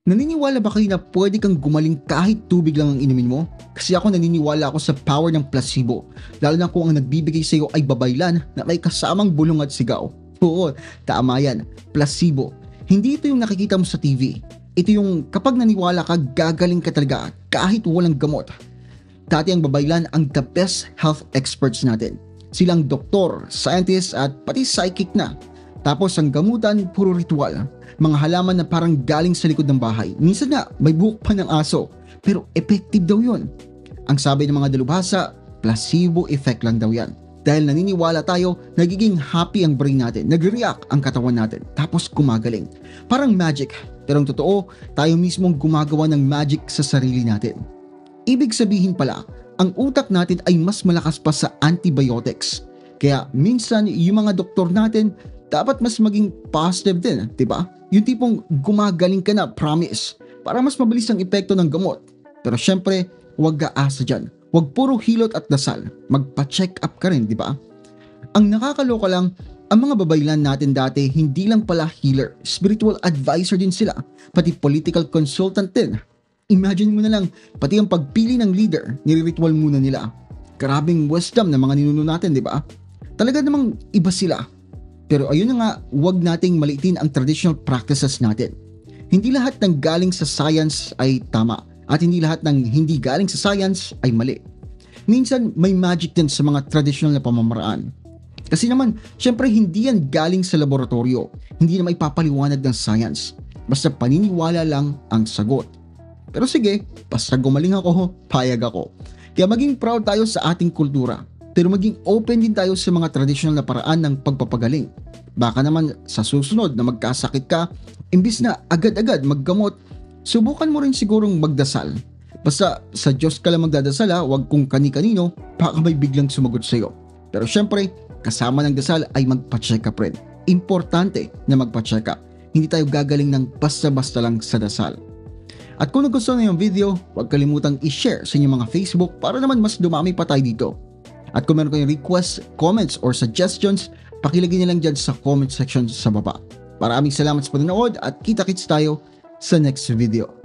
Naniniwala ba kayo na pwede kang gumaling kahit tubig lang ang inumin mo? Kasi ako naniniwala ako sa power ng placebo, lalo na kung ang nagbibigay sa iyo ay babaylan na may kasamang bulong at sigaw. Oo, tama yan, placebo. Hindi ito yung nakikita mo sa TV. Ito yung kapag naniwala ka, gagaling ka talaga kahit walang gamot. Dati ang babaylan ang the best health experts natin. Silang doktor, scientist at pati psychic na. Tapos ang gamutan, puro ritual. Mga halaman na parang galing sa likod ng bahay. Minsan nga, may buhok pa ng aso. Pero effective daw yun. Ang sabi ng mga dalubhasa, placebo effect lang daw yan. Dahil naniniwala tayo, nagiging happy ang brain natin, nagre-react ang katawan natin, tapos gumagaling. Parang magic, pero ang totoo, tayo mismong gumagawa ng magic sa sarili natin. Ibig sabihin pala, ang utak natin ay mas malakas pa sa antibiotics. Kaya minsan yung mga doktor natin, dapat mas maging positive din, di ba? Yung tipong gumagaling ka na, promise, para mas mabilis ang epekto ng gamot. Pero syempre, huwag aasa dyan. Huwag puro hilot at dasal. Magpa-check up ka rin, di ba? Ang nakakaloka lang, ang mga babaylan natin dati hindi lang pala healer, spiritual advisor din sila, pati political consultant din. Imagine mo na lang, pati ang pagpili ng leader, nire-ritual muna nila. Karabing wisdom ng mga ninuno natin, di ba? Talaga namang iba sila. Pero ayun na nga, huwag nating maliitin ang traditional practices natin. Hindi lahat ng galing sa science ay tama at hindi lahat ng hindi galing sa science ay mali. Minsan may magic din sa mga traditional na pamamaraan. Kasi naman, syempre hindi yan galing sa laboratorio. Hindi na maipapaliwanag ng science. Basta paniniwala lang ang sagot. Pero sige, basta gumaling ako, payag ako. Kaya maging proud tayo sa ating kultura. Pero maging open din tayo sa mga traditional na paraan ng pagpapagaling. Baka naman sa susunod na magkasakit ka, imbis na agad-agad maggamot, subukan mo rin sigurong magdasal. Basta sa Diyos ka lang magdadasal, huwag kung kani-kanino, baka may biglang sumagot sa iyo. Pero syempre, kasama ng dasal ay magpa-check up rin. Importante na magpa-check up. Hindi tayo gagaling ng basta-basta lang sa dasal. At kung nagustuhan niyo yung video, huwag kalimutang i-share sa inyong mga Facebook para naman mas dumami pa tayo dito. At kung meron kayong requests, comments, or suggestions, pakilagay niyo lang dyan sa comment section sa baba. Maraming salamat sa panonood at kita-kits tayo sa next video.